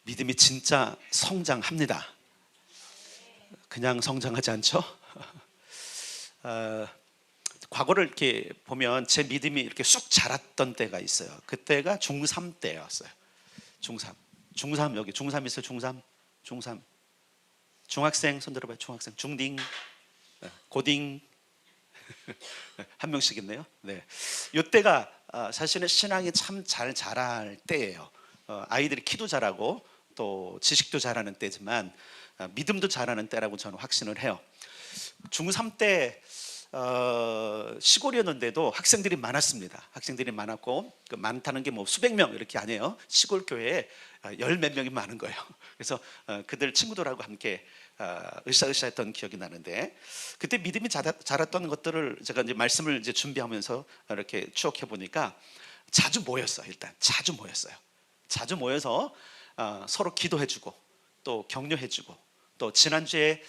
믿음이 진짜 성장합니다. 그냥 성장하지 않죠? 과거를 이렇게 보면 제 믿음이 이렇게 쑥 자랐던 때가 있어요. 그때가 중3 때였어요. 중3 여기 중3 있어요. 중3 중학생 손 들어봐요. 중학생 중딩 고딩 한 명씩 있네요. 네, 이때가 사실은 신앙이 참 잘 자랄 때예요. 아이들이 키도 자라고 또 지식도 자라는 때지만 믿음도 자라는 때라고 저는 확신을 해요. 중3 때 시골이었는데도 학생들이 많았습니다. 학생들이 많았고 그 많다는 게 뭐 수백 명 이렇게 아니에요. 시골 교회에 열 몇 명이 많은 거예요. 그래서 그들 친구들하고 함께 으쌰으쌰했던 기억이 나는데, 그때 믿음이 자랐던 것들을 제가 이제 말씀을 이제 준비하면서 이렇게 추억해 보니까 자주 모였어요. 일단 자주 모여서 서로 기도해주고 또 격려해주고 또 지난주에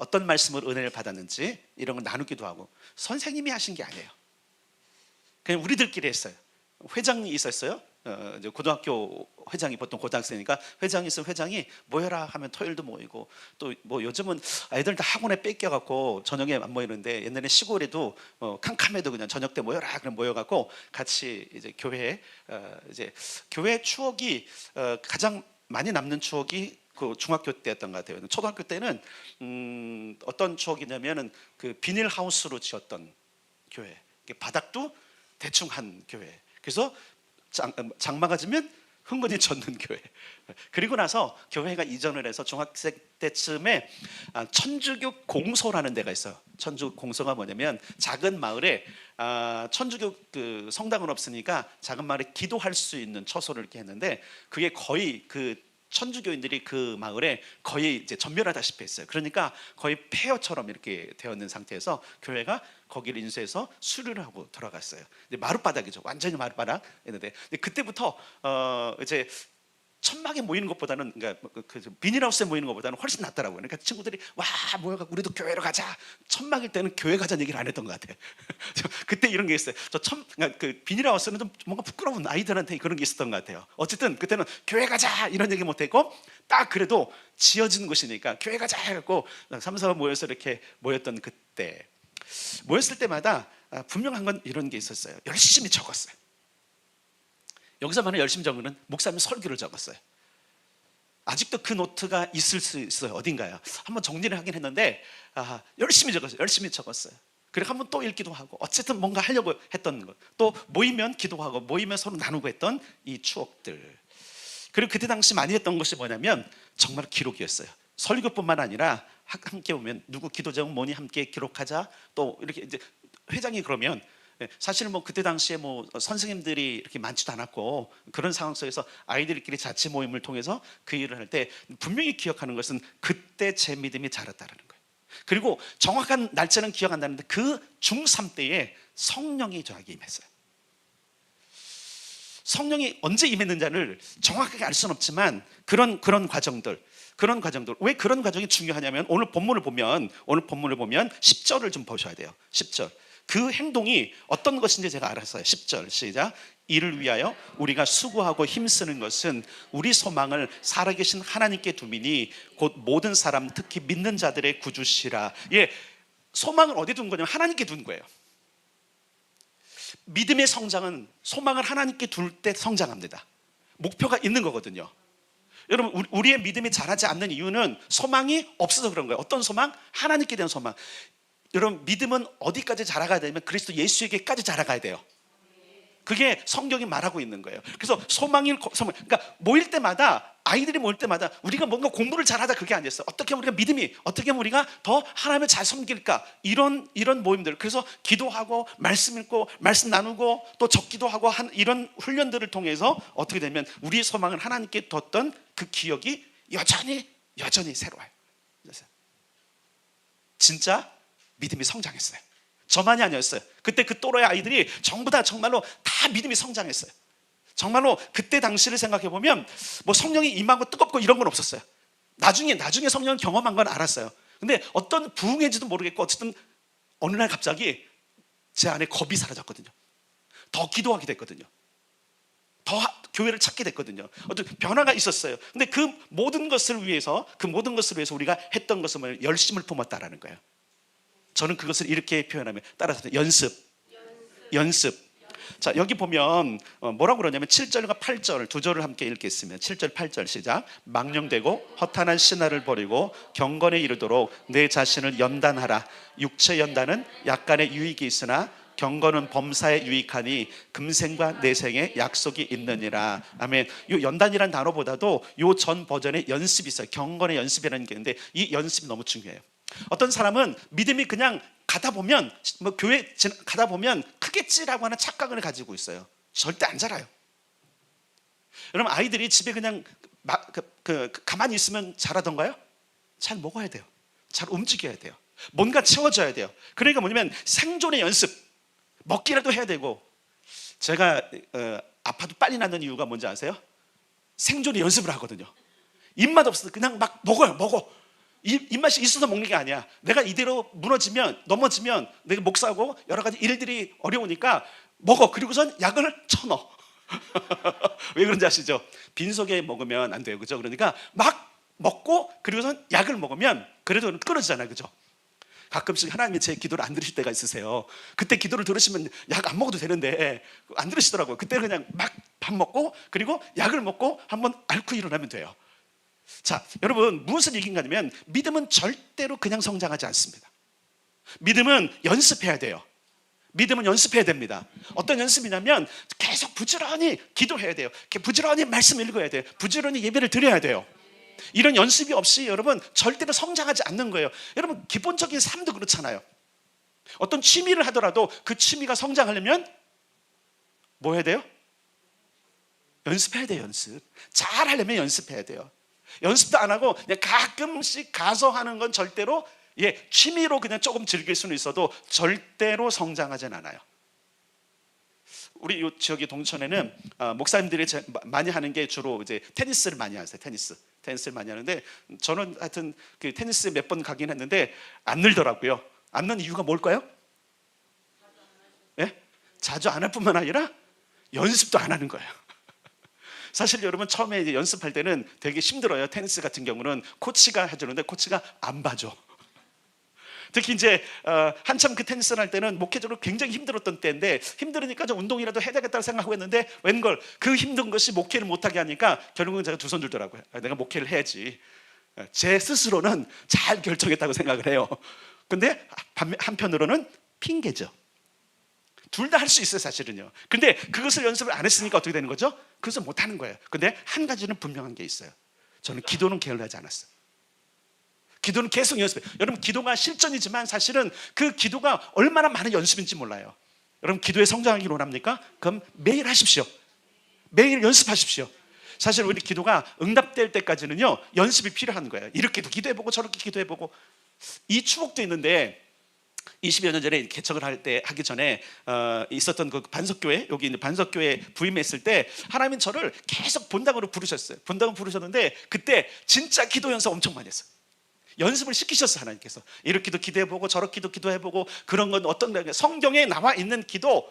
어떤 말씀으로 은혜를 받았는지 이런 걸 나누기도 하고, 선생님이 하신 게 아니에요. 그냥 우리들끼리 했어요. 회장이 있었어요. 이제 고등학교 회장이 보통 고등학생이니까 회장이 있으면 회장이 모여라 하면 토요일도 모이고, 또 뭐 요즘은 애들 다 학원에 뺏겨갖고 저녁에 안 모이는데 옛날에 시골에도 캄캄해도 그냥 저녁 때 모여라 그럼 모여갖고 같이 이제 교회에 이제 교회 추억이 가장 많이 남는 추억이 그 중학교 때였던 것 같아요. 초등학교 때는 어떤 추억이냐면은 그 비닐하우스로 지었던 교회, 바닥도 대충 한 교회. 그래서 장마가 지면 흥건히 젖는 교회. 그리고 나서 교회가 이전을 해서 중학생 때쯤에 천주교 공소라는 데가 있어요. 천주교 공소가 뭐냐면 작은 마을에 천주교 그 성당은 없으니까 작은 마을에 기도할 수 있는 처소를 이렇게 했는데, 그게 거의 그 천주교인들이 그 마을에 거의 이제 전멸하다시피 했어요. 그러니까 거의 폐허처럼 이렇게 되어 있는 상태에서 교회가 거기를 인수해서 수리를 하고 돌아갔어요. 마룻바닥이죠. 완전히 마룻바닥 했는데, 그때부터 이제 천막에 모이는 것보다는, 그러니까 그 비닐하우스에 모이는 것보다는 훨씬 낫더라고요. 그러니까 친구들이 와 모여가 우리도 교회로 가자. 천막일 때는 교회 가자는 얘기를 안 했던 것 같아요. 그때 이런 게 있어요. 그러니까 그 비닐하우스는 좀 뭔가 부끄러운 아이들한테 그런 게 있었던 것 같아요. 어쨌든 그때는 교회 가자 이런 얘기 못했고, 딱 그래도 지어진 곳이니까 교회 가자 해갖고 3, 4번 모여서 이렇게 모였던 그때, 모였을 때마다 분명한 건 이런 게 있었어요. 열심히 적었어요. 여기서 말하는 열심히 적은 건 목사님 설교를 적었어요. 아직도 그 노트가 있을 수 있어요. 어딘가요? 한번 정리를 하긴 했는데 열심히 적었어요. 그리고 한번 또 읽기도 하고, 어쨌든 뭔가 하려고 했던 것, 또 모이면 기도하고 모이면 서로 나누고 했던 이 추억들. 그리고 그때 당시 많이 했던 것이 뭐냐면 정말 기록이었어요. 설교뿐만 아니라 함께 보면 누구 기도 제목 뭐니 함께 기록하자. 또 이렇게 이제 회장이 그러면, 사실은 뭐 그때 당시에 뭐 선생님들이 이렇게 많지도 않았고 그런 상황 속에서 아이들끼리 자치 모임을 통해서 그 일을 할 때 분명히 기억하는 것은 그때 제 믿음이 자랐다는 거예요. 그리고 정확한 날짜는 기억 안 나는데 그 중3 때에 성령이 저에게 임했어요. 성령이 언제 임했는지를 정확하게 알 수는 없지만 그런 과정들 왜 그런 과정이 중요하냐면, 오늘 본문을 보면 10절을 좀 보셔야 돼요. 10절. 그 행동이 어떤 것인지 제가 알았어요. 10절 시작. 이를 위하여 우리가 수고하고 힘쓰는 것은 우리 소망을 살아계신 하나님께 두미니 곧 모든 사람 특히 믿는 자들의 구주시라. 예, 소망을 어디에 둔 거냐면 하나님께 둔 거예요. 믿음의 성장은 소망을 하나님께 둘 때 성장합니다. 목표가 있는 거거든요. 여러분, 우리의 믿음이 자라지 않는 이유는 소망이 없어서 그런 거예요. 어떤 소망? 하나님께 대한 소망. 여러분, 믿음은 어디까지 자라가야 되냐면 그리스도 예수에게까지 자라가야 돼요. 그게 성경이 말하고 있는 거예요. 그래서 그러니까 모일 때마다, 아이들이 모일 때마다 우리가 뭔가 공부를 잘하자 그게 아니었어요. 어떻게 하면 우리가 믿음이, 어떻게 하면 우리가 더 하나님을 잘 섬길까, 이런 모임들. 그래서 기도하고 말씀 읽고 말씀 나누고 또 적기도 하고 이런 훈련들을 통해서 어떻게 되면 우리의 소망을 하나님께 뒀던 그 기억이 여전히 새로워요. 진짜 믿음이 성장했어요. 저만이 아니었어요. 그때 그 또래의 아이들이 전부 다 정말로 다 믿음이 성장했어요. 정말로 그때 당시를 생각해 보면 뭐 성령이 임하고 뜨겁고 이런 건 없었어요. 나중에 성령 경험한 건 알았어요. 근데 어떤 부흥인지도 모르겠고 어쨌든 어느 날 갑자기 제 안에 겁이 사라졌거든요. 더 기도하게 됐거든요. 더 교회를 찾게 됐거든요. 어떤 변화가 있었어요. 근데 그 모든 것을 위해서 우리가 했던 것은 열심을 품었다라는 거예요. 저는 그것을 이렇게 표현하면 따라서 연습. 자, 여기 보면 뭐라고 그러냐면 7절과 8절 두 절을 함께 읽겠습니다. 7절 8절 시작. 망령되고 허탄한 신화를 버리고 경건에 이르도록 내 자신을 연단하라. 육체 연단은 약간의 유익이 있으나 경건은 범사에 유익하니 금생과 내생에 약속이 있느니라. 아멘. 이 연단이라는 단어보다도 이 전 버전에 연습이 있어요. 경건의 연습이라는 게 있는데 이 연습이 너무 중요해요. 어떤 사람은 믿음이 그냥 가다 보면 교회 가다 보면 크겠지라고 하는 착각을 가지고 있어요. 절대 안 자라요. 여러분, 아이들이 집에 그냥 가만히 있으면 자라던가요? 잘 먹어야 돼요. 잘 움직여야 돼요. 뭔가 채워져야 돼요. 그러니까 뭐냐면 생존의 연습, 먹기라도 해야 되고. 제가 아파도 빨리 낫는 이유가 뭔지 아세요? 생존의 연습을 하거든요. 입맛 없어서 그냥 막 먹어. 입맛이 있어서 먹는 게 아니야. 내가 이대로 넘어지면 내가 목 사고 여러 가지 일들이 어려우니까 먹어. 그리고선 약을 쳐넣어. 왜 그런지 아시죠? 빈속에 먹으면 안 돼요. 그죠? 그러니까 막 먹고 그리고선 약을 먹으면 그래도 끊어지잖아요. 그죠? 가끔씩 하나님이 제 기도를 안 들으실 때가 있으세요. 그때 기도를 들으시면 약 안 먹어도 되는데 안 들으시더라고요. 그때 그냥 막 밥 먹고 그리고 약을 먹고 한번 앓고 일어나면 돼요. 자, 여러분, 무엇을 얘기하냐면 믿음은 절대로 그냥 성장하지 않습니다. 믿음은 연습해야 돼요. 믿음은 연습해야 됩니다. 어떤 연습이냐면 계속 부지런히 기도해야 돼요. 부지런히 말씀 읽어야 돼요. 부지런히 예배를 드려야 돼요. 이런 연습이 없이 여러분 절대로 성장하지 않는 거예요. 여러분, 기본적인 삶도 그렇잖아요. 어떤 취미를 하더라도 그 취미가 성장하려면 뭐 해야 돼요? 연습해야 돼요. 연습. 잘 하려면 연습해야 돼요. 연습도 안 하고 그냥 가끔씩 가서 하는 건 절대로 취미로 그냥 조금 즐길 수는 있어도 절대로 성장하진 않아요. 우리 이 지역의 동천에는 목사님들이 많이 하는 게 주로 이제 테니스를 많이 하세요. 테니스를 많이 하는데 저는 하여튼 그 테니스 몇 번 가긴 했는데 안 늘더라고요. 안 는 이유가 뭘까요? 자주 안 할 뿐만 아니라 연습도 안 하는 거예요. 사실 여러분, 처음에 이제 연습할 때는 되게 힘들어요. 테니스 같은 경우는 코치가 해주는데 코치가 안 봐줘. 특히 이제 한참 그 테니스를 할 때는 목회적으로 굉장히 힘들었던 때인데 힘들으니까 좀 운동이라도 해야 되겠다고 생각하고 했는데 웬걸 그 힘든 것이 목회를 못하게 하니까 결국은 제가 두 손 들더라고요. 내가 목회를 해야지. 제 스스로는 잘 결정했다고 생각을 해요. 근데 한편으로는 핑계죠. 둘 다 할 수 있어요, 사실은요. 근데 그것을 연습을 안 했으니까 어떻게 되는 거죠? 그것을 못 하는 거예요. 근데 한 가지는 분명한 게 있어요. 저는 기도는 게을르하지 않았어요. 기도는 계속 연습해요. 여러분, 기도가 실전이지만 사실은 그 기도가 얼마나 많은 연습인지 몰라요. 여러분, 기도에 성장하기를 원합니까? 그럼 매일 하십시오. 매일 연습하십시오. 사실 우리 기도가 응답될 때까지는요 연습이 필요한 거예요. 이렇게도 기도해보고 저렇게 기도해보고. 이 추억도 있는데 20여 년 전에 개척을 하기 전에 있었던 그 반석교회, 여기 있는 반석교회 부임했을 때 하나님은 저를 계속 본당으로 부르셨어요. 본당으로 부르셨는데 그때 진짜 기도 연습 엄청 많이 했어요. 연습을 시키셨어요. 하나님께서 이렇게도 기도해보고 저렇게도 기도해보고. 그런 건 어떤 성경에 나와 있는 기도.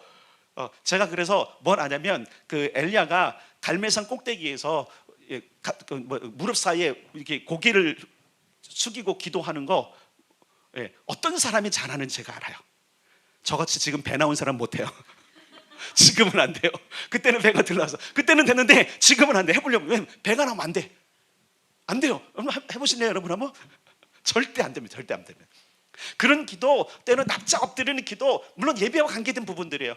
제가 그래서 뭘 아냐면 그 엘리야가 갈멜산 꼭대기에서 무릎 사이에 이렇게 고개를 숙이고 기도하는 거 어떤 사람이 잘하는지 제가 알아요. 저같이 지금 배 나온 사람 못해요. 지금은 안 돼요. 그때는 배가 들어와서 그때는 됐는데 지금은 안 돼. 해보려면. 왜? 배가 나오면 안 돼. 안 돼요. 여러분 해보실래요? 여러분 한번? 절대 안 됩니다. 절대 안 됩니다. 그런 기도, 때는 납작 엎드리는 기도, 물론 예배와 관계된 부분들이에요.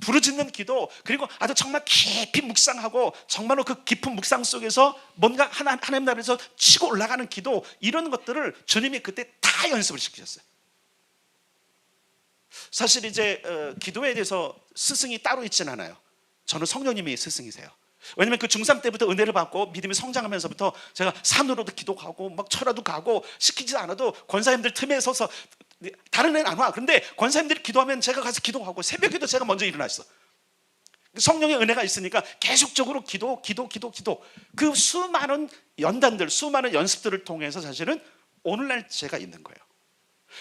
부르짖는 기도, 그리고 아주 정말 깊이 묵상하고 정말로 그 깊은 묵상 속에서 뭔가 하나님 나라에서 치고 올라가는 기도, 이런 것들을 주님이 그때 다 연습을 시키셨어요. 사실 이제 기도에 대해서 스승이 따로 있지는 않아요. 저는 성령님이 스승이세요. 왜냐면 그 중3 때부터 은혜를 받고 믿음이 성장하면서부터 제가 산으로도 기도하고 막 철화도 가고, 시키지 않아도 권사님들 틈에 서서, 다른 애는 안 와. 그런데 권사님들이 기도하면 제가 가서 기도하고, 새벽에도 제가 먼저 일어났어. 성령의 은혜가 있으니까 계속적으로 기도. 그 수많은 연단들, 수많은 연습들을 통해서 사실은 오늘날 제가 있는 거예요.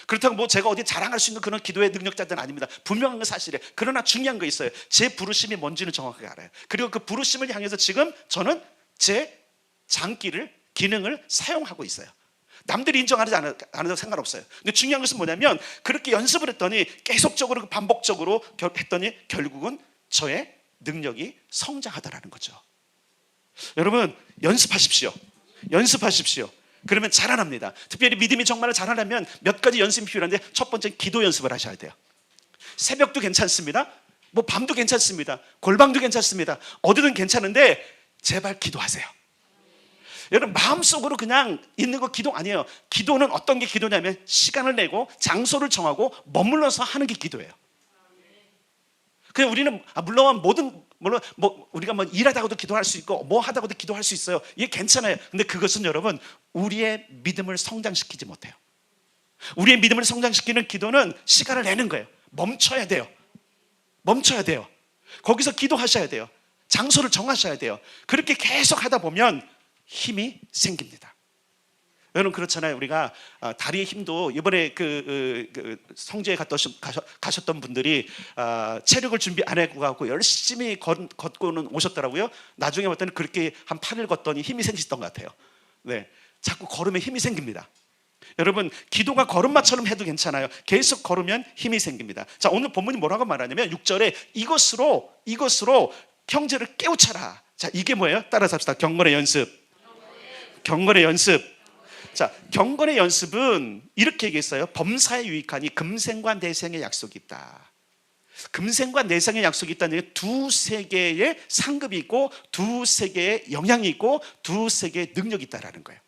그렇다고 뭐 제가 어디 자랑할 수 있는 그런 기도의 능력자들은 아닙니다. 분명한 건 사실이에요. 그러나 중요한 거 있어요. 제 부르심이 뭔지는 정확하게 알아요. 그리고 그 부르심을 향해서 지금 저는 제 장기를, 기능을 사용하고 있어요. 남들이 인정하지 않아도 상관없어요. 근데 중요한 것은 뭐냐면 그렇게 연습을 했더니 계속적으로 반복적으로 했더니 결국은 저의 능력이 성장하더라는 거죠. 여러분 연습하십시오. 연습하십시오. 그러면 자라납니다. 특별히 믿음이 정말 자라려면 몇 가지 연습이 필요한데 첫 번째는 기도 연습을 하셔야 돼요. 새벽도 괜찮습니다. 뭐 밤도 괜찮습니다. 골방도 괜찮습니다. 어디든 괜찮은데 제발 기도하세요. 여러분 마음속으로 그냥 있는 거 기도 아니에요. 기도는 어떤 게 기도냐면 시간을 내고 장소를 정하고 머물러서 하는 게 기도예요. 그냥 우리는 물론 우리가 뭐 일하다가도 기도할 수 있고 뭐 하다가도 기도할 수 있어요. 이게 괜찮아요. 근데 그것은 여러분 우리의 믿음을 성장시키지 못해요. 우리의 믿음을 성장시키는 기도는 시간을 내는 거예요. 멈춰야 돼요. 멈춰야 돼요. 거기서 기도하셔야 돼요. 장소를 정하셔야 돼요. 그렇게 계속 하다 보면 힘이 생깁니다. 여러분 그렇잖아요. 우리가 다리의 힘도 이번에 성지에 가셨던 분들이 체력을 준비 안 하고 가고 열심히 걷고는 오셨더라고요. 나중에 봤더니 그렇게 한 8일 걷더니 힘이 생기셨던 것 같아요. 네, 자꾸 걸으면 힘이 생깁니다. 여러분 기도가 걸음마처럼 해도 괜찮아요. 계속 걸으면 힘이 생깁니다. 자, 오늘 본문이 뭐라고 말하냐면 6절에 이것으로 형제를 깨우쳐라. 자, 이게 뭐예요? 따라서 합시다. 경건의 연습. 경건의 연습. 자, 경건의 연습은 이렇게 얘기했어요. 범사에 유익하니 금생과 내생의 약속이 있다. 금생과 내생의 약속이 있다는 게 두세 개의 상급이 있고 두세 개의 영향이 있고 두세 개의 능력이 있다라는 거예요.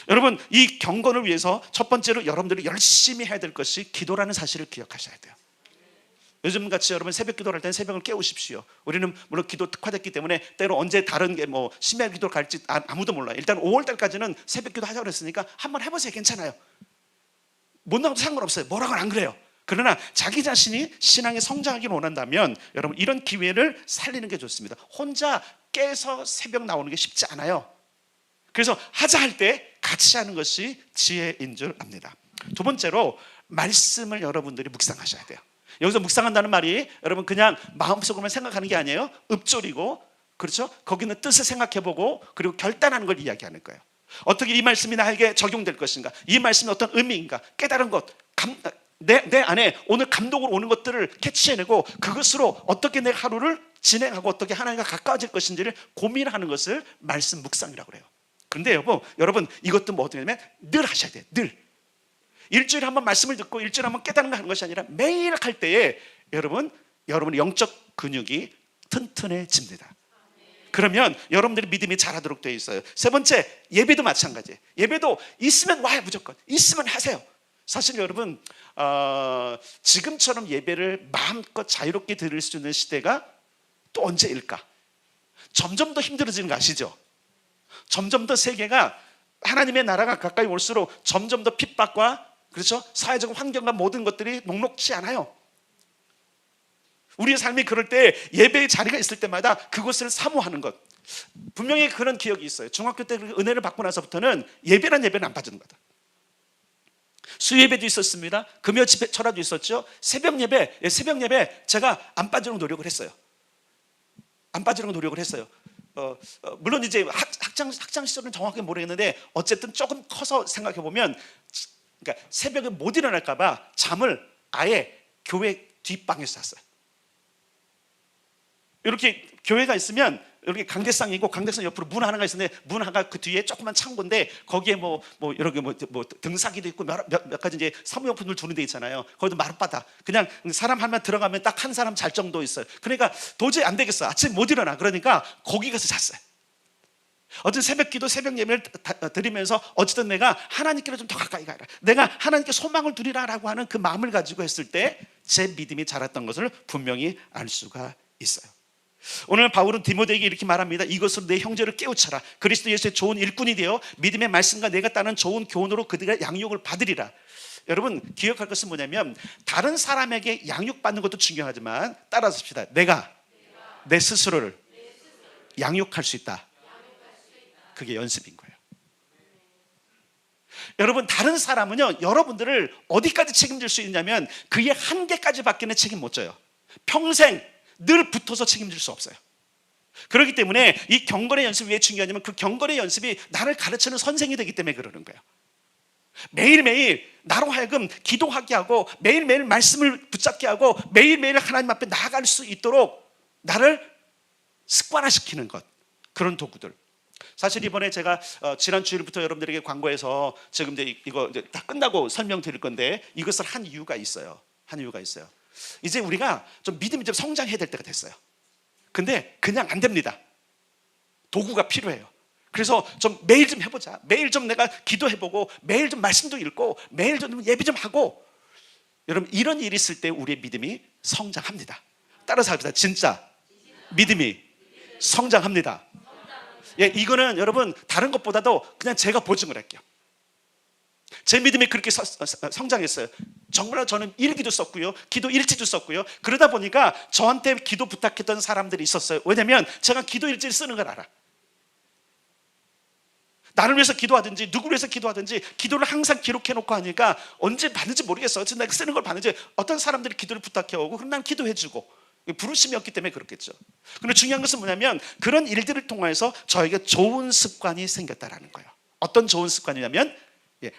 여러분 이 경건을 위해서 첫 번째로 여러분들이 열심히 해야 될 것이 기도라는 사실을 기억하셔야 돼요. 요즘같이 여러분 새벽 기도를 할 때는 새벽을 깨우십시오. 우리는 물론 기도 특화됐기 때문에 때로 언제 다른 게 뭐 심야 기도를 갈지 아무도 몰라요. 일단 5월달까지는 새벽 기도 하자고 그랬으니까 한번 해보세요. 괜찮아요. 못 나가도 상관없어요. 뭐라고는 안 그래요. 그러나 자기 자신이 신앙에 성장하기를 원한다면 여러분 이런 기회를 살리는 게 좋습니다. 혼자 깨서 새벽 나오는 게 쉽지 않아요. 그래서 하자 할 때 같이 하는 것이 지혜인 줄 압니다. 두 번째로 말씀을 여러분들이 묵상하셔야 돼요. 여기서 묵상한다는 말이 여러분 그냥 마음속으로만 생각하는 게 아니에요. 읊조리고, 그렇죠? 거기 있는 뜻을 생각해보고 그리고 결단하는 걸 이야기하는 거예요. 어떻게 이 말씀이 나에게 적용될 것인가? 이 말씀이 어떤 의미인가? 깨달은 것, 내 안에 오늘 감동으로 오는 것들을 캐치해내고 그것으로 어떻게 내 하루를 진행하고 어떻게 하나님과 가까워질 것인지를 고민하는 것을 말씀 묵상이라고 그래요. 그런데 여러분 이것도 뭐 어떻게 되냐면 늘 하셔야 돼요. 늘. 일주일에 한 번 말씀을 듣고 일주일에 한 번 깨닫는 거 하는 것이 아니라 매일 할 때에 여러분의 영적 근육이 튼튼해집니다. 그러면 여러분들의 믿음이 자라도록 되어 있어요. 세 번째, 예배도 마찬가지예요. 예배도 있으면 와요. 무조건 있으면 하세요. 사실 여러분 지금처럼 예배를 마음껏 자유롭게 드릴 수 있는 시대가 또 언제일까? 점점 더 힘들어지는 거 아시죠? 점점 더 세계가 하나님의 나라가 가까이 올수록 점점 더 핍박과 그렇죠? 사회적 환경과 모든 것들이 녹록지 않아요. 우리의 삶이 그럴 때 예배의 자리가 있을 때마다 그것을 사모하는 것. 분명히 그런 기억이 있어요. 중학교 때 은혜를 받고 나서부터는 예배란 예배는 안 빠지는 거다. 수예배도 있었습니다. 금요 집회 철화도 있었죠. 새벽 예배 제가 안 빠지려고 노력을 했어요. 안 빠지려고 노력을 했어요. 물론 이제 학창 시절은 정확하게 모르겠는데 어쨌든 조금 커서 생각해 보면, 그러니까 새벽에 못 일어날까봐 잠을 아예 교회 뒷방에서 잤어요. 이렇게 교회가 있으면 이렇게 강대상이고 강대상 옆으로 문 하나가 있었는데 문 하나가 그 뒤에 조그만 창고인데 거기에 뭐 이렇게 뭐 등사기도 있고 몇 가지 이제 사무용품들 두는 데 있잖아요. 거기도 마룻바닥. 그냥 사람 한 명 들어가면 딱 한 사람 잘 정도 있어요. 그러니까 도저히 안 되겠어. 아침 못 일어나. 그러니까 거기 가서 잤어요. 어떤 새벽 기도, 새벽 예배를 드리면서 어쨌든 내가 하나님께로 좀 더 가까이 가라. 내가 하나님께 소망을 두리라라고 하는 그 마음을 가지고 했을 때 제 믿음이 자랐던 것을 분명히 알 수가 있어요. 오늘 바울은 디모데에게 이렇게 말합니다. 이것으로 내 형제를 깨우쳐라. 그리스도 예수의 좋은 일꾼이 되어 믿음의 말씀과 내가 따는 좋은 교훈으로 그들의 양육을 받으리라. 여러분 기억할 것은 뭐냐면 다른 사람에게 양육받는 것도 중요하지만 따라서 합시다. 내가 내 스스로를 양육할 수 있다. 그게 연습인 거예요. 여러분, 다른 사람은요, 여러분들을 어디까지 책임질 수 있냐면 그의 한계까지 밖에는 책임 못 져요. 평생 늘 붙어서 책임질 수 없어요. 그렇기 때문에 이 경건의 연습이 왜 중요하냐면 그 경건의 연습이 나를 가르치는 선생이 되기 때문에 그러는 거예요. 매일매일 나로 하여금 기도하게 하고 매일매일 말씀을 붙잡게 하고 매일매일 하나님 앞에 나아갈 수 있도록 나를 습관화시키는 것, 그런 도구들. 사실 이번에 제가 지난 주일부터 여러분들에게 광고해서 지금 이거 이제 다 끝나고 설명드릴 건데, 이것을 한 이유가 있어요. 이제 우리가 좀 믿음이 좀 성장해야 될 때가 됐어요. 근데 그냥 안 됩니다. 도구가 필요해요. 그래서 좀 매일 좀 해보자. 매일 좀 내가 기도해보고 매일 좀 말씀도 읽고 매일 좀 예배 좀 하고. 여러분, 이런 일이 있을 때 우리의 믿음이 성장합니다. 따라서 합시다. 진짜 믿음이 성장합니다. 예, 이거는 여러분 다른 것보다도 그냥 제가 보증을 할게요. 제 믿음이 그렇게 성장했어요. 정말 저는 일기도 썼고요, 기도 일지도 썼고요. 그러다 보니까 저한테 기도 부탁했던 사람들이 있었어요. 왜냐면 제가 기도 일지를 쓰는 걸 알아. 나를 위해서 기도하든지 누구를 위해서 기도하든지 기도를 항상 기록해놓고 하니까 언제 받는지 모르겠어. 어쨌든 내가 쓰는 걸 받는지, 어떤 사람들이 기도를 부탁해오고 그럼 난 기도해주고, 부르심이었기 때문에 그렇겠죠. 그런데 중요한 것은 뭐냐면 그런 일들을 통해서 저에게 좋은 습관이 생겼다라는 거예요. 어떤 좋은 습관이냐면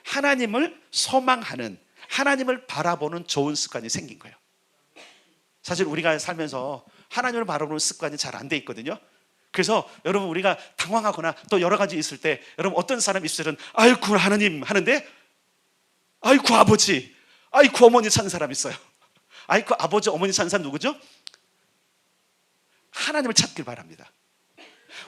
하나님을 소망하는, 하나님을 바라보는 좋은 습관이 생긴 거예요. 사실 우리가 살면서 하나님을 바라보는 습관이 잘 안 돼 있거든요. 그래서 여러분, 우리가 당황하거나 또 여러 가지 있을 때, 여러분 어떤 사람 입술은 아이고 하나님 하는데 아이고 아버지, 아이고 어머니 찾는 사람 있어요. 아이고 아버지 어머니 찾는 사람 누구죠? 하나님을 찾길 바랍니다.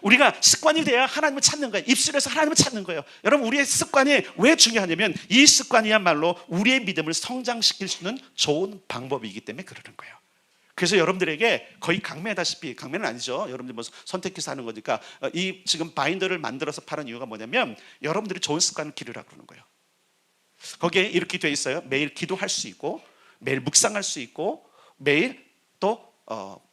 우리가 습관이 돼야 하나님을 찾는 거예요. 입술에서 하나님을 찾는 거예요. 여러분, 우리의 습관이 왜 중요하냐면 이 습관이야말로 우리의 믿음을 성장시킬 수 있는 좋은 방법이기 때문에 그러는 거예요. 그래서 여러분들에게 거의 강매다시피, 강매는 아니죠, 여러분들 뭐 선택해서 하는 거니까, 이 지금 바인더를 만들어서 파는 이유가 뭐냐면 여러분들이 좋은 습관을 기르라고 그러는 거예요. 거기에 이렇게 돼 있어요. 매일 기도할 수 있고, 매일 묵상할 수 있고, 매일 또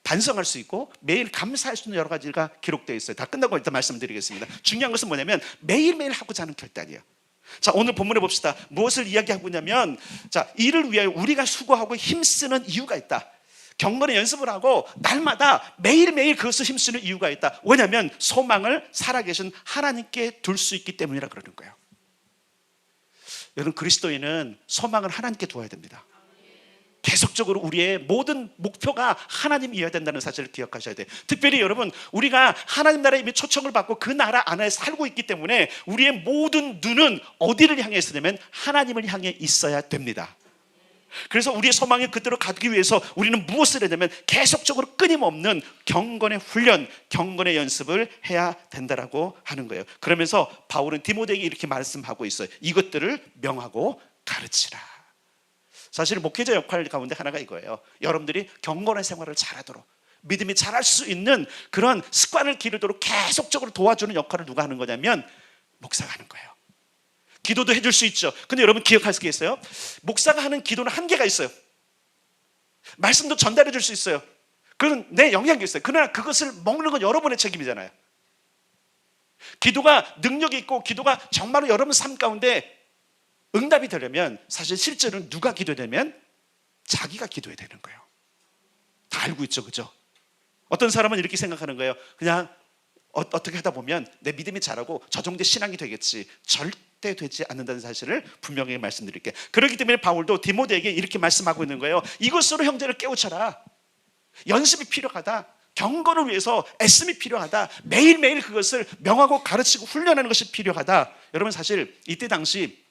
반성할 수 있고, 매일 감사할 수 있는 여러 가지가 기록되어 있어요. 다 끝나고 일단 말씀드리겠습니다. 중요한 것은 뭐냐면 매일매일 하고자 하는 결단이에요. 자, 오늘 본문에 봅시다. 무엇을 이야기하고 있냐면, 자, 이를 위하여 우리가 수고하고 힘쓰는 이유가 있다. 경건의 연습을 하고 날마다 매일매일 그것을 힘쓰는 이유가 있다. 왜냐하면 소망을 살아계신 하나님께 둘 수 있기 때문이라 그러는 거예요. 여러분, 그리스도인은 소망을 하나님께 두어야 됩니다. 계속적으로 우리의 모든 목표가 하나님이어야 된다는 사실을 기억하셔야 돼요. 특별히 여러분, 우리가 하나님 나라에 이미 초청을 받고 그 나라 안에 살고 있기 때문에 우리의 모든 눈은 어디를 향해 있으냐면 하나님을 향해 있어야 됩니다. 그래서 우리의 소망이 그대로 가기 위해서 우리는 무엇을 해야 되냐면 계속적으로 끊임없는 경건의 훈련, 경건의 연습을 해야 된다라고 하는 거예요. 그러면서 바울은 디모데에게 이렇게 말씀하고 있어요. 이것들을 명하고 가르치라. 사실 목회자 역할 가운데 하나가 이거예요. 여러분들이 경건의 생활을 잘하도록, 믿음이 잘할 수 있는 그런 습관을 기르도록 계속적으로 도와주는 역할을 누가 하는 거냐면 목사가 하는 거예요. 기도도 해줄 수 있죠. 근데 여러분 기억할 게 있어요. 목사가 하는 기도는 한계가 있어요. 말씀도 전달해 줄 수 있어요. 그건 내 영향이 있어요. 그러나 그것을 먹는 건 여러분의 책임이잖아요. 기도가 능력이 있고 기도가 정말로 여러분 삶 가운데 응답이 되려면 사실 실제로는 누가 기도되면 자기가 기도해야 되는 거예요. 다 알고 있죠, 그죠? 어떤 사람은 이렇게 생각하는 거예요. 그냥 어떻게 하다 보면 내 믿음이 자라고 저 정도의 신앙이 되겠지. 절대 되지 않는다는 사실을 분명히 말씀드릴게요. 그렇기 때문에 바울도 디모데에게 이렇게 말씀하고 있는 거예요. 이것으로 형제를 깨우쳐라. 연습이 필요하다. 경건을 위해서 애씀이 필요하다. 매일매일 그것을 명하고 가르치고 훈련하는 것이 필요하다. 여러분, 사실 이때 당시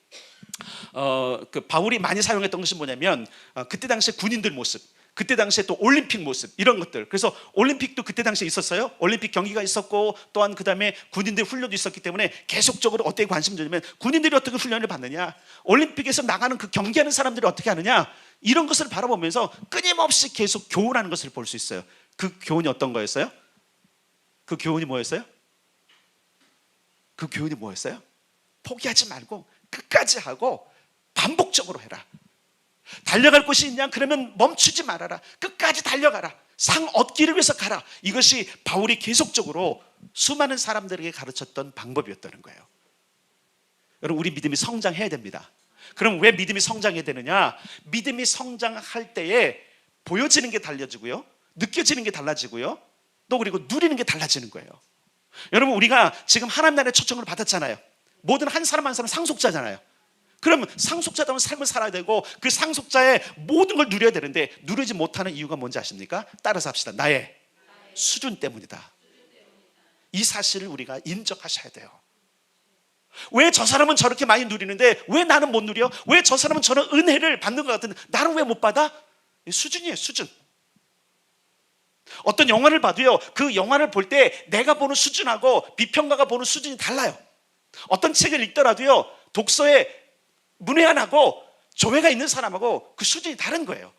그 바울이 많이 사용했던 것이 뭐냐면 그때 당시 군인들 모습, 그때 당시에 또 올림픽 모습, 이런 것들. 그래서 올림픽도 그때 당시에 있었어요. 올림픽 경기가 있었고 또한 그 다음에 군인들 훈련도 있었기 때문에 계속적으로 어떻게 관심을 주냐면 군인들이 어떻게 훈련을 받느냐, 올림픽에서 나가는 그 경기하는 사람들이 어떻게 하느냐, 이런 것을 바라보면서 끊임없이 계속 교훈하는 것을 볼 수 있어요. 그 교훈이 어떤 거였어요? 그 교훈이 뭐였어요? 그 교훈이 뭐였어요? 포기하지 말고 끝까지 하고 반복적으로 해라. 달려갈 곳이 있냐? 그러면 멈추지 말아라. 끝까지 달려가라. 상 얻기를 위해서 가라. 이것이 바울이 계속적으로 수많은 사람들에게 가르쳤던 방법이었다는 거예요. 여러분, 우리 믿음이 성장해야 됩니다. 그럼 왜 믿음이 성장해야 되느냐? 믿음이 성장할 때에 보여지는 게 달라지고요, 느껴지는 게 달라지고요, 또 그리고 누리는 게 달라지는 거예요. 여러분, 우리가 지금 하나님 나라의 초청을 받았잖아요. 모든 한 사람 한 사람 상속자잖아요. 그러면 상속자다운 삶을 살아야 되고 그 상속자의 모든 걸 누려야 되는데 누리지 못하는 이유가 뭔지 아십니까? 따라서 합시다. 나의 수준 때문이다. 이 사실을 우리가 인정하셔야 돼요. 왜 저 사람은 저렇게 많이 누리는데 왜 나는 못 누려? 왜 저 사람은 저런 은혜를 받는 것 같은데 나는 왜 못 받아? 수준이에요, 수준. 어떤 영화를 봐도요, 그 영화를 볼 때 내가 보는 수준하고 비평가가 보는 수준이 달라요. 어떤 책을 읽더라도요, 독서에 문외한하고 조회가 있는 사람하고 그 수준이 다른 거예요.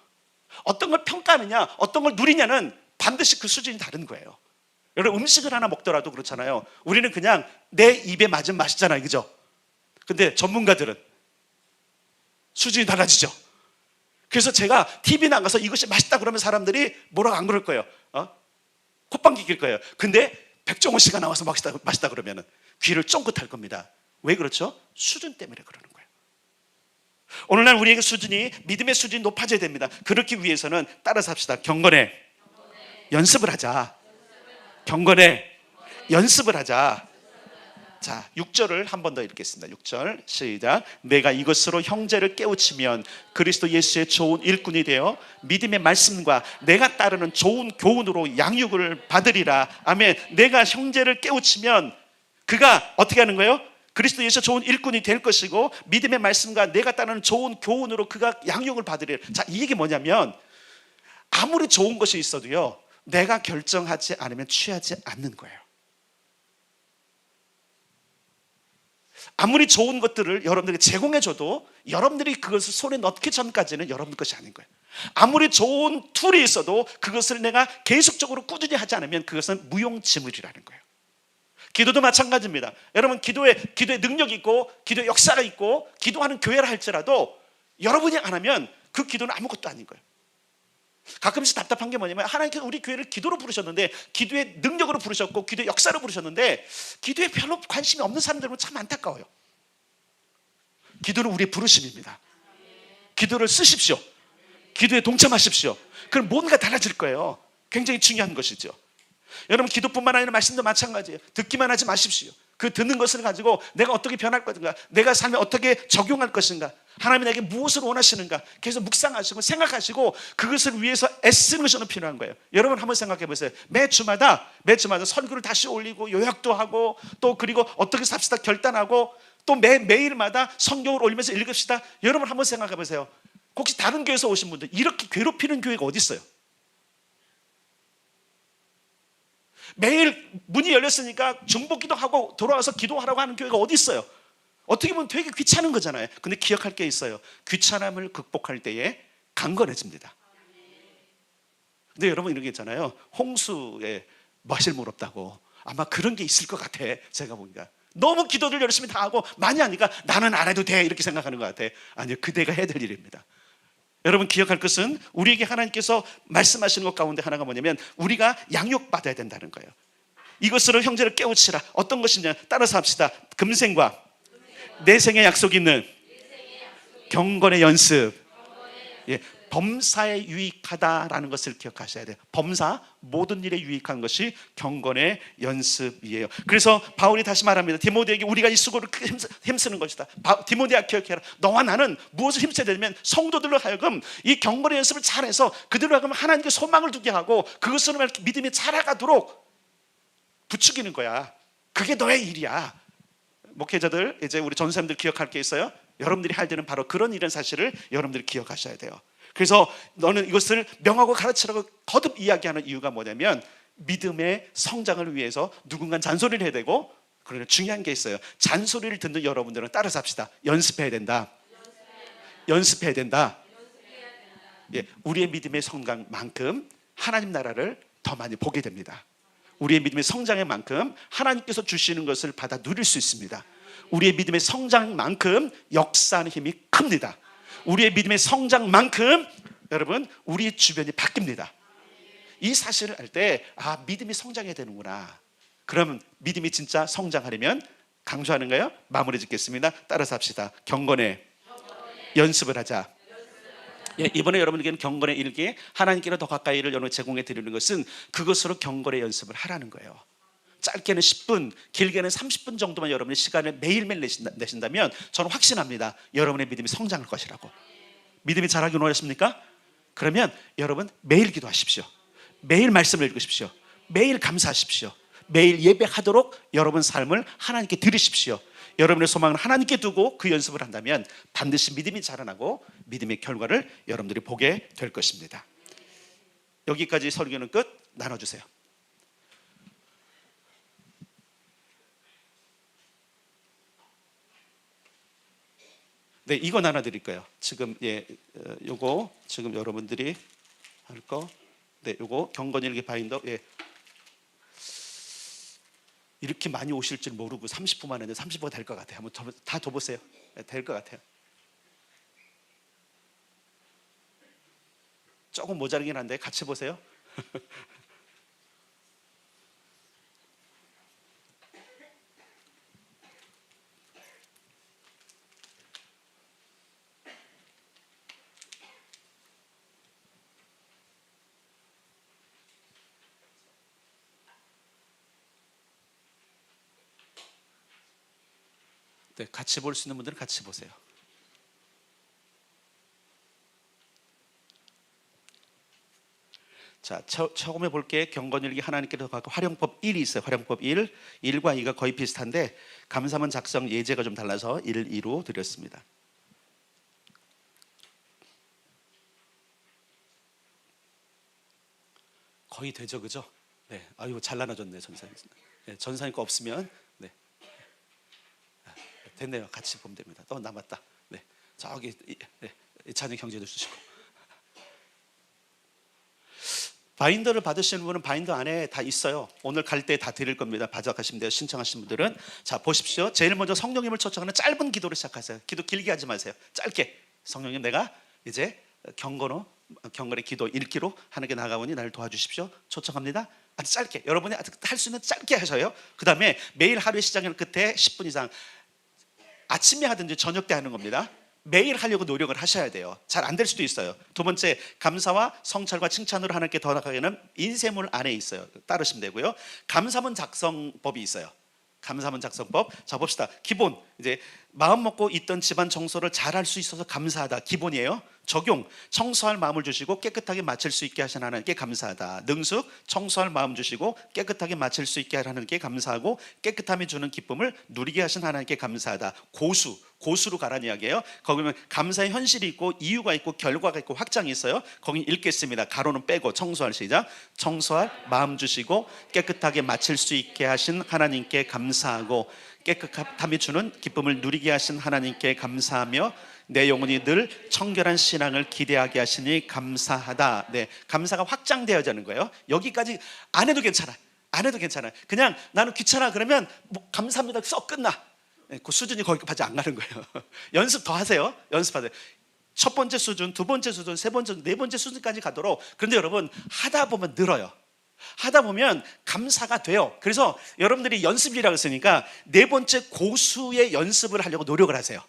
어떤 걸 평가하느냐, 어떤 걸 누리냐는 반드시 그 수준이 다른 거예요. 여러분, 음식을 하나 먹더라도 그렇잖아요. 우리는 그냥 내 입에 맞으면 맛있잖아요, 그죠? 근데 전문가들은 수준이 달라지죠. 그래서 제가 TV 나가서 이것이 맛있다 그러면 사람들이 뭐라고 안 그럴 거예요. 콧방귀 낄 거예요. 근데 백종원 씨가 나와서 맛있다 그러면 귀를 쫑긋할 겁니다. 왜 그렇죠? 수준 때문에 그러는 거예요. 오늘날 우리에게 수준이, 믿음의 수준이 높아져야 됩니다. 그렇기 위해서는 따라서 합시다. 경건에 연습을 하자. 경건에 연습을 하자. 자, 6절을 한 번 더 읽겠습니다. 6절 시작. 내가 이것으로 형제를 깨우치면 그리스도 예수의 좋은 일꾼이 되어 믿음의 말씀과 내가 따르는 좋은 교훈으로 양육을 받으리라. 아멘. 내가 형제를 깨우치면 그가 어떻게 하는 거예요? 그리스도 예수의 좋은 일꾼이 될 것이고 믿음의 말씀과 내가 따르는 좋은 교훈으로 그가 양육을 받으리라. 자, 이 얘기 뭐냐면 아무리 좋은 것이 있어도요, 내가 결정하지 않으면 취하지 않는 거예요. 아무리 좋은 것들을 여러분들에게 제공해줘도 여러분들이 그것을 손에 넣기 전까지는 여러분 것이 아닌 거예요. 아무리 좋은 툴이 있어도 그것을 내가 계속적으로 꾸준히 하지 않으면 그것은 무용지물이라는 거예요. 기도도 마찬가지입니다. 여러분, 기도에 능력이 있고 기도에 역사가 있고 기도하는 교회라 할지라도 여러분이 안 하면 그 기도는 아무것도 아닌 거예요. 가끔씩 답답한 게 뭐냐면 하나님께서 우리 교회를 기도로 부르셨는데, 기도의 능력으로 부르셨고 기도의 역사로 부르셨는데 기도에 별로 관심이 없는 사람들은 참 안타까워요. 기도는 우리의 부르심입니다. 기도를 쓰십시오. 기도에 동참하십시오. 그럼 뭔가 달라질 거예요. 굉장히 중요한 것이죠. 여러분, 기도뿐만 아니라 말씀도 마찬가지예요. 듣기만 하지 마십시오. 그 듣는 것을 가지고 내가 어떻게 변할 것인가, 내가 삶에 어떻게 적용할 것인가, 하나님이 나에게 무엇을 원하시는가 계속 묵상하시고 생각하시고 그것을 위해서 애쓰는 것이 필요한 거예요. 여러분, 한번 생각해 보세요. 매 주마다 설교를 다시 올리고 요약도 하고 또 그리고 어떻게 삽시다 결단하고 또 매일마다 성경을 올리면서 읽읍시다. 여러분, 한번 생각해 보세요. 혹시 다른 교회에서 오신 분들 이렇게 괴롭히는 교회가 어디 있어요? 매일 문이 열렸으니까 중보기도 하고 돌아와서 기도하라고 하는 교회가 어디 있어요? 어떻게 보면 되게 귀찮은 거잖아요. 근데 기억할 게 있어요. 귀찮음을 극복할 때에 강건해집니다. 근데 여러분, 이런 게 있잖아요. 홍수에 마실 물 없다고. 아마 그런 게 있을 것 같아. 제가 보니까 너무 기도를 열심히 다 하고 많이 하니까 나는 안 해도 돼 이렇게 생각하는 것 같아. 아니요, 그대가 해야 될 일입니다. 여러분, 기억할 것은 우리에게 하나님께서 말씀하시는 것 가운데 하나가 뭐냐면 우리가 양육받아야 된다는 거예요. 이것으로 형제를 깨우치라. 어떤 것이냐, 따라서 합시다. 금생과 내생의 약속이 있는 경건의 연습. 예, 범사에 유익하다라는 것을 기억하셔야 돼요. 범사, 모든 일에 유익한 것이 경건의 연습이에요. 그래서 바울이 다시 말합니다. 디모데에게 우리가 이 수고를 힘쓰는 것이다. 디모데야, 기억해라. 너와 나는 무엇을 힘써야 되냐면 성도들로 하여금 이 경건의 연습을 잘해서 그들로 하여금 하나님께 소망을 두게 하고 그것으로 믿음이 자라가도록 부추기는 거야. 그게 너의 일이야. 목회자들, 이제 우리 전사님들 기억할 게 있어요. 여러분들이 할 때는 바로 그런 일은 사실을 여러분들이 기억하셔야 돼요. 그래서 너는 이것을 명하고 가르치라고 거듭 이야기하는 이유가 뭐냐면 믿음의 성장을 위해서 누군가 잔소리를 해야 되고, 그러나 중요한 게 있어요. 잔소리를 듣는 여러분들은 따라서 합시다. 연습해야 된다. 연습해야 된다. 예, 우리의 믿음의 성장만큼 하나님 나라를 더 많이 보게 됩니다. 우리의 믿음의 성장의 만큼 하나님께서 주시는 것을 받아 누릴 수 있습니다. 우리의 믿음의 성장만큼 역사하는 힘이 큽니다. 우리의 믿음의 성장만큼 여러분, 우리 주변이 바뀝니다. 이 사실을 알 때 믿음이 성장해야 되는구나. 그럼 믿음이 진짜 성장하려면 강조하는 거예요. 마무리 짓겠습니다. 따라서 합시다. 경건의 연습을 하자. 예, 이번에 여러분에게는 경건의 일기, 하나님께로 더 가까이를 여러분 제공해 드리는 것은 그것으로 경건의 연습을 하라는 거예요. 짧게는 10분, 길게는 30분 정도만 여러분의 시간을 매일매일 내신다면 저는 확신합니다. 여러분의 믿음이 성장할 것이라고. 믿음이 자라기 원하십니까? 그러면 여러분 매일 기도하십시오. 매일 말씀을 읽으십시오. 매일 감사하십시오. 매일 예배하도록 여러분 삶을 하나님께 드리십시오. 여러분의 소망을 하나님께 두고 그 연습을 한다면 반드시 믿음이 자라나고 믿음의 결과를 여러분들이 보게 될 것입니다. 여기까지 설교는 끝. 나눠주세요. 네, 이거 나눠드릴 거예요. 지금 요거 지금 여러분들이 할 거. 네, 요거 경건일기 바인더. 예. 이렇게 많이 오실 줄 모르고 30분만 했는데 30분가 될 것 같아요. 한번 다 둬보세요. 네, 될 것 같아요. 조금 모자르긴 한데 같이 보세요. 네, 같이 볼 수 있는 분들은 같이 보세요. 자, 처음에 볼게. 경건일기 하나님께로 가까이. 활용법 1이 있어요. 활용법 1. 1과 2가 거의 비슷한데 감사문 작성 예제가 좀 달라서 1, 2로 드렸습니다. 거의 되죠, 그죠? 네, 아이고 잘 나눠줬네 전사님. 네, 전사님 거 없으면 네, 됐네요. 같이 보면 됩니다. 또 남았다. 네, 저기 찬영 형제도 주시고. 바인더를 받으시는 분은 바인더 안에 다 있어요. 오늘 갈 때 다 드릴 겁니다. 받아가시면 돼요. 신청하신 분들은. 자, 보십시오. 제일 먼저 성령님을 초청하는 짧은 기도를 시작하세요. 기도 길게 하지 마세요. 짧게. 성령님, 내가 이제 경건의 기도 읽기로 하나님께 나가보니 나를 도와주십시오. 초청합니다. 아주 짧게. 여러분이 할 수 있는 짧게 하셔요. 그 다음에 매일 하루의 시작에는 끝에 10분 이상, 아침에 하든지 저녁 때 하는 겁니다. 매일 하려고 노력을 하셔야 돼요. 잘 안 될 수도 있어요. 두 번째, 감사와 성찰과 칭찬으로 하나님께 더 나가기는 인쇄물 안에 있어요. 따르시면 되고요. 감사문 작성법이 있어요. 감사문 작성법. 자, 봅시다. 기본, 이제 마음 먹고 있던 집안 청소를 잘할 수 있어서 감사하다. 기본이에요. 적용, 청소할 마음을 주시고 깨끗하게 마칠 수 있게 하신 하나님께 감사하다. 능숙, 청소할 마음 주시고 깨끗하게 마칠 수 있게 하나님께 감사하고 깨끗함이 주는 기쁨을 누리게 하신 하나님께 감사하다. 고수로 가라는 이야기예요. 거기 보면 감사의 현실이 있고 이유가 있고 결과가 있고 확장이 있어요. 거기 읽겠습니다. 가로는 빼고 청소할 시작. 청소할 마음 주시고 깨끗하게 마칠 수 있게 하신 하나님께 감사하고 깨끗함이 주는 기쁨을 누리게 하신 하나님께 감사하며 내 영혼이 늘 청결한 신앙을 기대하게 하시니 감사하다. 네, 감사가 확장되어지는 거예요. 여기까지 안 해도 괜찮아. 안 해도 괜찮아. 그냥 나는 귀찮아 그러면 뭐 감사합니다 썩 끝나. 네, 그 수준이 거기까지 안 가는 거예요. 연습 더 하세요. 연습하세요. 첫 번째 수준, 두 번째 수준, 세 번째 수준, 네 번째 수준까지 가도록. 그런데 여러분 하다 보면 늘어요. 하다 보면 감사가 돼요. 그래서 여러분들이 연습이라고 했으니까 네 번째 고수의 연습을 하려고 노력을 하세요.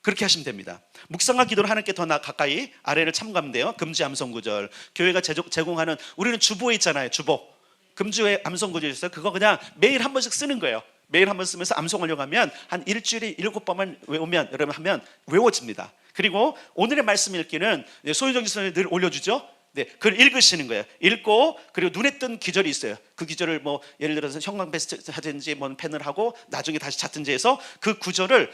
그렇게 하시면 됩니다. 묵상과 기도를 하나님께 더 가까이 아래를 참고하면 돼요. 금주 암송 구절. 교회가 제공하는, 우리는 주보에 있잖아요. 주보. 금주의 암송 구절이 있어요. 그거 그냥 매일 한 번씩 쓰는 거예요. 매일 한 번 쓰면서 암송하려고 하면 한 일주일에 7번만 외우면, 여러분 하면 외워집니다. 그리고 오늘의 말씀 읽기는 소유정 지선이 늘 올려주죠. 네, 그걸 읽으시는 거예요. 읽고, 그리고 눈에 뜬 기절이 있어요. 그 기절을 뭐 예를 들어서 형광펜 하든지 뭐 펜을 하고 나중에 다시 찾든지 해서 그 구절을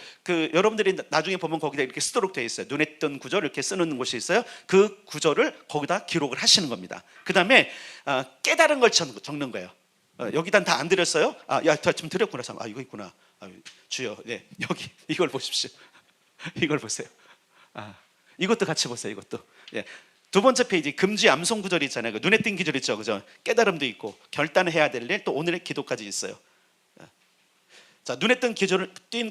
여러분들이 나중에 보면 거기다 이렇게 쓰도록 되어 있어요. 눈에 뜬 구절 이렇게 쓰는 곳이 있어요. 그 구절을 거기다 기록을 하시는 겁니다. 그 다음에 깨달은 걸 적는 거예요. 여기다 다 안 드렸어요? 야, 좀 드렸구나. 이거 있구나. 주여, 네, 여기 이걸 보십시오. 이걸 보세요. 이것도 같이 보세요. 이것도. 예. 두 번째 페이지 금지 암송 구절이 있잖아요. 눈에 띈 기절 있죠, 그죠? 깨달음도 있고 결단해야 될 일, 또 오늘의 기도까지 있어요. 자, 눈에 띈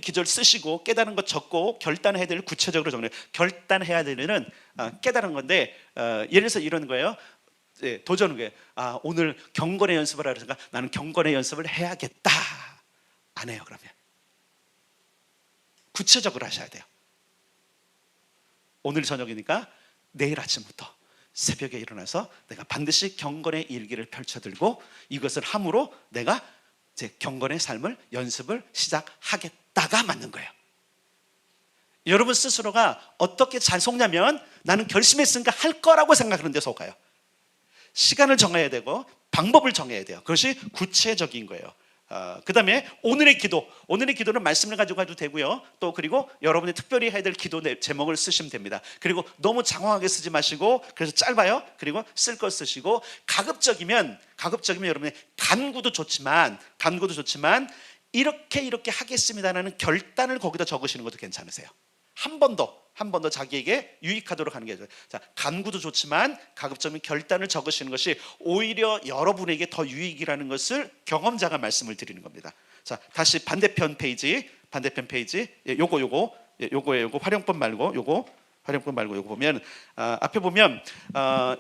기절 쓰시고 깨달은 것 적고 결단해야 될 일 구체적으로 적네요. 결단해야 될 일은 깨달은 건데 예를 들어서 이런 거예요. 네, 도전은 거예요. 오늘 경건의 연습을 하려니까 나는 경건의 연습을 해야겠다. 안 해요. 그러면 구체적으로 하셔야 돼요. 오늘 저녁이니까 내일 아침부터 새벽에 일어나서 내가 반드시 경건의 일기를 펼쳐들고 이것을 함으로 내가 제 경건의 삶을 연습을 시작하겠다가 맞는 거예요. 여러분 스스로가 어떻게 잘 속냐면 나는 결심했으니까 할 거라고 생각하는 데 속아요. 시간을 정해야 되고 방법을 정해야 돼요. 그것이 구체적인 거예요. 그 다음에 오늘의 기도는 말씀을 가지고 가도 되고요. 또 그리고 여러분이 특별히 해야 될 기도 제목을 쓰시면 됩니다. 그리고 너무 장황하게 쓰지 마시고, 그래서 짧아요. 그리고 쓸 거 쓰시고, 가급적이면 여러분의 간구도 좋지만 이렇게 하겠습니다라는 결단을 거기다 적으시는 것도 괜찮으세요. 한 번 더 자기에게 유익하도록 하는 게 좋아요. 자, 간구도 좋지만 가급적이면 결단을 적으시는 것이 오히려 여러분에게 더 유익이라는 것을 경험자가 말씀을 드리는 겁니다. 자, 다시 반대편 페이지. 예, 요거 활용법 말고 요거 보면 앞에 보면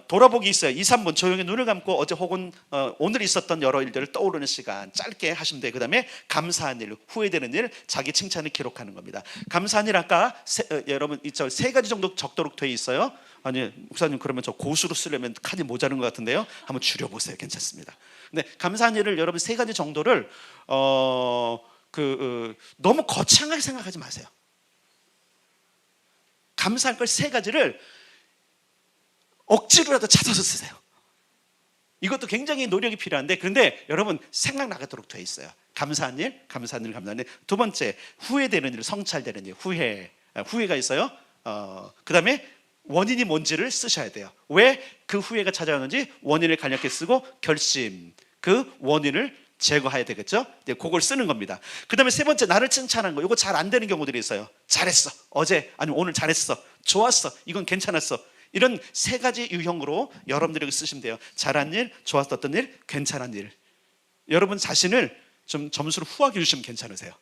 돌아보기 있어요. 2, 3분 조용히 눈을 감고 어제 혹은 오늘 있었던 여러 일들을 떠오르는 시간 짧게 하시면 돼요. 그 다음에 감사한 일, 후회되는 일, 자기 칭찬을 기록하는 겁니다. 감사한 일 아까 여러분 세 가지 정도 적도록 돼 있어요. 아니 목사님 그러면 저 고수로 쓰려면 칸이 모자른 것 같은데요. 한번 줄여보세요. 괜찮습니다. 근데 감사한 일을 여러분 세 가지 정도를 너무 거창하게 생각하지 마세요. 감사할 걸 세 가지를 억지로라도 찾아서 쓰세요. 이것도 굉장히 노력이 필요한데, 그런데 여러분 생각나도록 돼 있어요. 감사한 일. 두 번째, 후회되는 일, 성찰되는 일, 후회가 있어요. 그 다음에 원인이 뭔지를 쓰셔야 돼요. 왜 그 후회가 찾아오는지 원인을 간략히 쓰고 결심, 그 원인을 제거해야 되겠죠? 네, 그걸 쓰는 겁니다. 그 다음에 세 번째, 나를 칭찬한 거. 이거 잘 안 되는 경우들이 있어요. 잘했어. 어제 아니면 오늘 잘했어. 좋았어. 이건 괜찮았어. 이런 세 가지 유형으로 여러분들이 쓰시면 돼요. 잘한 일, 좋았던 일, 괜찮은 일. 여러분 자신을 좀 점수를 후하게 주시면 괜찮으세요.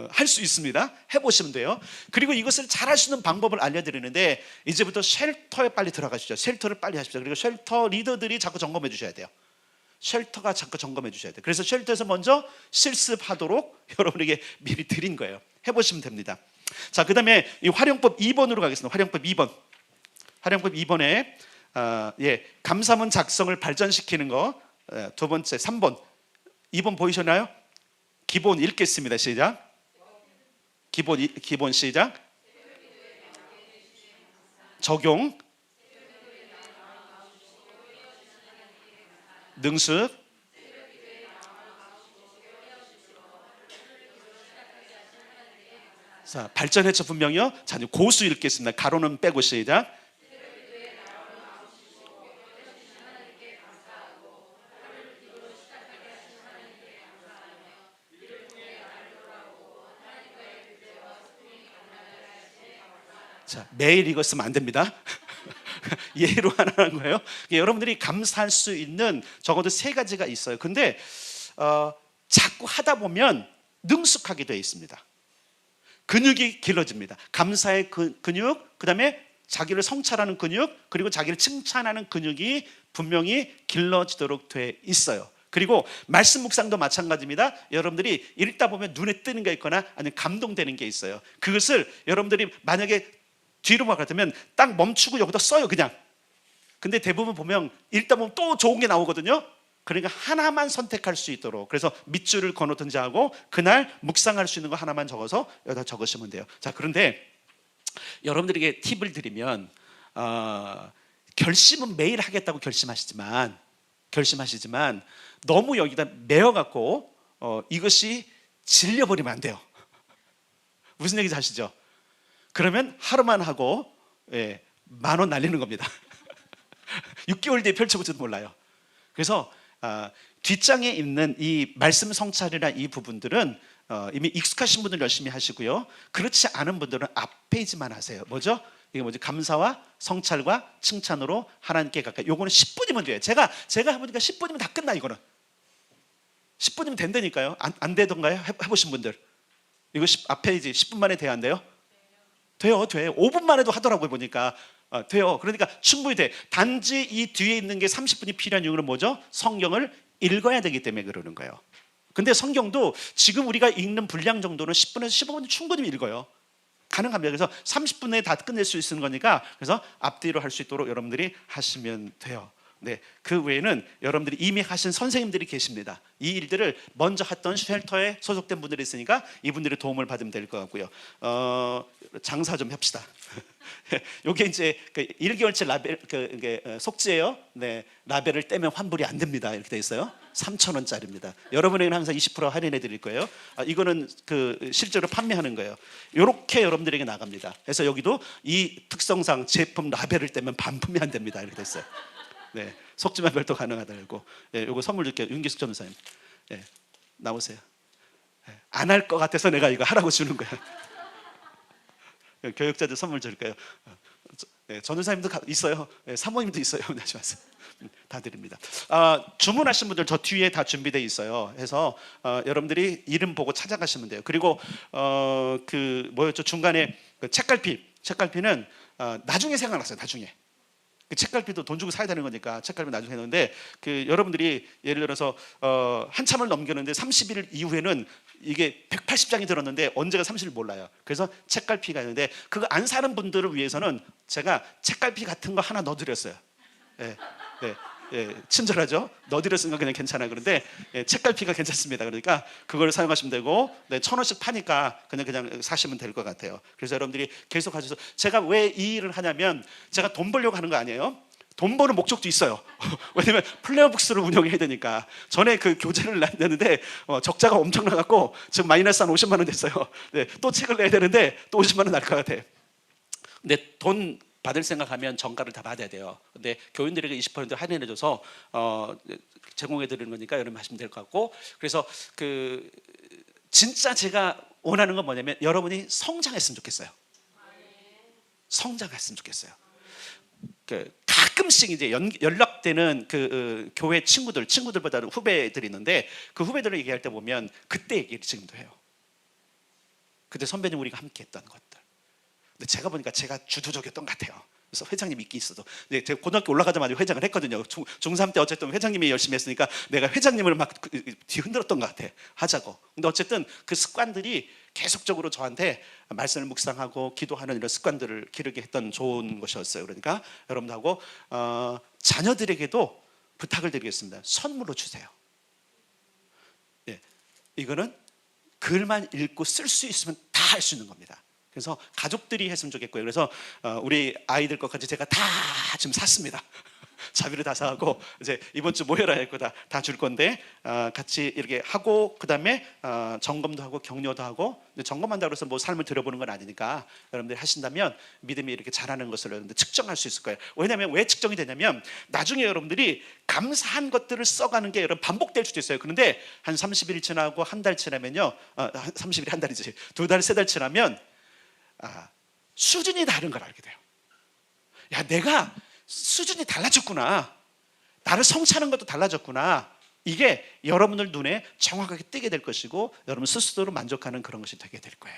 할 수 있습니다. 해보시면 돼요. 그리고 이것을 잘할 수 있는 방법을 알려드리는데, 이제부터 쉘터에 빨리 들어가시죠. 쉘터를 빨리 하십시오. 그리고 쉘터 리더들이 자꾸 점검해 주셔야 돼요. 쉘터가 자꾸 점검해 주셔야 돼요. 그래서 쉘터에서 먼저 실습하도록 여러분에게 미리 드린 거예요. 해보시면 됩니다. 자, 그 다음에 이 활용법 2번으로 가겠습니다. 활용법 2번에 감사문 작성을 발전시키는 거. 두 번째 3번 2번 보이셨나요? 기본 읽겠습니다. 시작. 기본 시작. 적용, 능숙, 자, 발전했죠. 분명히요. 자, 고수 읽겠습니다. 가로는 빼고 시작. 자, 매일 이거 쓰면 안 됩니다. 예로 하나는 거예요. 여러분들이 감사할 수 있는 적어도 세 가지가 있어요. 근데 자꾸 하다 보면 능숙하게 되어 있습니다. 근육이 길러집니다. 감사의 근육, 그 다음에 자기를 성찰하는 근육, 그리고 자기를 칭찬하는 근육이 분명히 길러지도록 되어 있어요. 그리고 말씀 묵상도 마찬가지입니다. 여러분들이 읽다 보면 눈에 뜨는 게 있거나 아니면 감동되는 게 있어요. 그것을 여러분들이 만약에 뒤로 막 같으면 딱 멈추고 여기다 써요, 그냥. 근데 대부분 보면 읽다 보면 또 좋은 게 나오거든요. 그러니까 하나만 선택할 수 있도록, 그래서 밑줄을 그어놓든지 하고 그날 묵상할 수 있는 거 하나만 적어서 여기다 적으시면 돼요. 자, 그런데 여러분들에게 팁을 드리면 결심은 매일 하겠다고 결심하시지만 너무 여기다 매어갖고 이것이 질려버리면 안 돼요. 무슨 얘기인지 아시죠? 그러면 하루만 하고 10,000원 날리는 겁니다. 6개월 뒤에 펼쳐볼지도 몰라요. 그래서 뒷장에 있는 이 말씀 성찰이나 이 부분들은 이미 익숙하신 분들 열심히 하시고요. 그렇지 않은 분들은 앞 페이지만 하세요. 뭐죠? 이게 뭐지? 감사와 성찰과 칭찬으로 하나님께 가까이. 요거는 10분이면 돼요. 제가 해보니까 10분이면 다 끝나. 이거는 10분이면 된다니까요. 안 되던가요? 해보신 분들. 이거 앞 페이지 10분 만에 돼야 안 돼요? 돼요. 5분만 해도 하더라고요. 보니까 돼요. 그러니까 충분히 돼. 단지 이 뒤에 있는 게 30분이 필요한 이유는 뭐죠? 성경을 읽어야 되기 때문에 그러는 거예요. 근데 성경도 지금 우리가 읽는 분량 정도는 10분에서 15분 충분히 읽어요. 가능합니다. 그래서 30분 내에 다 끝낼 수 있는 거니까 그래서 앞뒤로 할 수 있도록 여러분들이 하시면 돼요. 네, 그 외에는 여러분들이 이미 하신 선생님들이 계십니다. 이 일들을 먼저 했던 쉘터에 소속된 분들이 있으니까 이분들의 도움을 받으면 될 것 같고요. 장사 좀 합시다. 요게 이제 그 1개월치 라벨 속지예요. 네, 라벨을 떼면 환불이 안 됩니다. 이렇게 돼 있어요. 3,000원짜리입니다. 여러분에게는 항상 20% 할인해 드릴 거예요. 이거는 그 실제로 판매하는 거예요. 이렇게 여러분들에게 나갑니다. 그래서 여기도 이 특성상 제품 라벨을 떼면 반품이 안 됩니다. 이렇게 됐어요. 네, 속지만 별도 가능하다고. 예, 요거 선물 줄게요. 윤기숙 전도사님, 예, 나오세요. 예, 안 할 것 같아서 내가 이거 하라고 주는 거야. 교육자들 선물 줄까요? 예, 전도사님도 있어요. 예, 사모님도 있어요. 하지 마세요. 다 드립니다. 주문하신 분들 저 뒤에 다 준비되어 있어요. 해서 여러분들이 이름 보고 찾아가시면 돼요. 그리고 그 뭐였죠? 중간에 그 책갈피는 나중에 생각났어요. 나중에. 그 책갈피도 돈 주고 사야 되는 거니까 책갈피 나중에 했는데 그 여러분들이 예를 들어서 한참을 넘겼는데 30일 이후에는 이게 180장이 들었는데 언제가 30일 몰라요. 그래서 책갈피가 있는데 그거 안 사는 분들을 위해서는 제가 책갈피 같은 거 하나 넣어드렸어요. 예, 예, 예, 친절하죠? 넣어드렸으니까 그냥 괜찮아요. 그런데 예, 책갈피가 괜찮습니다. 그러니까 그걸 사용하시면 되고, 네, 1,000원씩 파니까 그냥 사시면 될 것 같아요. 그래서 여러분들이 계속 하셔서, 제가 왜 이 일을 하냐면 제가 돈 벌려고 하는 거 아니에요. 돈 버는 목적도 있어요. 왜냐면 플레어북스를 운영해야 되니까. 전에 그 교재를 냈는데 적자가 엄청 나갖고 지금 마이너스 한 50만 원 됐어요. 네, 또 책을 내야 되는데 또 50만 원 날 것 같아. 근데 돈 받을 생각하면 정가를 다 받아야 돼요. 근데 교인들에게 20% 할인해줘서 제공해 드리는 거니까 여러분 하시면 될 것 같고, 그래서 그 진짜 제가 원하는 건 뭐냐면 여러분이 성장했으면 좋겠어요. 성장했으면 좋겠어요. 그 가끔씩 이제 연락되는 그 교회 친구들보다는 후배들이 있는데 그 후배들을 얘기할 때 보면 그때 얘기를 지금도 해요. 그때 선배님 우리가 함께 했던 것들. 근데 제가 보니까 제가 주도적이었던 것 같아요. 그래서 회장님이 있긴 있어도, 근데 제가 고등학교 올라가자마자 회장을 했거든요. 중3 때 어쨌든 회장님이 열심히 했으니까 내가 회장님을 막 뒤흔들었던 것 같아. 하자고. 근데 어쨌든 그 습관들이 계속적으로 저한테 말씀을 묵상하고 기도하는 이런 습관들을 기르게 했던 좋은 것이었어요. 그러니까 여러분하고 자녀들에게도 부탁을 드리겠습니다. 선물로 주세요. 예, 이거는 글만 읽고 쓸 수 있으면 다 할 수 있는 겁니다. 그래서 가족들이 했으면 좋겠고요. 그래서 우리 아이들 것까지 제가 다 지금 샀습니다. 자비를 다 사고 이제 이번 주 모여라 할 거다 다 줄 건데 같이 이렇게 하고, 그 다음에 점검도 하고 격려도 하고. 근데 점검한다고 해서 뭐 삶을 들여보는 건 아니니까 여러분들이 하신다면 믿음이 이렇게 자라는 것을 여러분들 측정할 수 있을 거예요. 왜냐하면 왜 측정이 되냐면 나중에 여러분들이 감사한 것들을 써가는 게 여러분 반복될 수도 있어요. 그런데 한 30일 지나고 한 달 지나면요, 30일 한 달이지, 2달, 3달 지나면 수준이 다른 걸 알게 돼요. 야, 내가 수준이 달라졌구나. 나를 성취하는 것도 달라졌구나. 이게 여러분들 눈에 정확하게 띄게 될 것이고 여러분 스스로 만족하는 그런 것이 되게 될 거예요.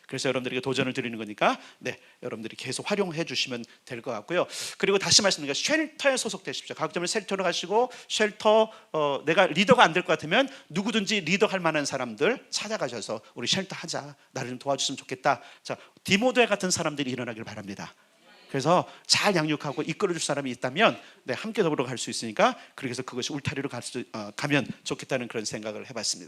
그래서 여러분들에게 도전을 드리는 거니까 네, 여러분들이 계속 활용해 주시면 될 것 같고요. 그리고 다시 말씀드리니까 쉘터에 소속되십시오. 각점을 쉘터로 가시고, 쉘터 내가 리더가 안 될 것 같으면 누구든지 리더할 만한 사람들 찾아가셔서 우리 쉘터 하자, 나를 좀 도와주시면 좋겠다. 자, 디모데 같은 사람들이 일어나길 바랍니다. 그래서 잘 양육하고 이끌어줄 사람이 있다면 네, 함께 더불어 갈 수 있으니까, 그렇게 해서 그것이 울타리로 가면 좋겠다는 그런 생각을 해봤습니다.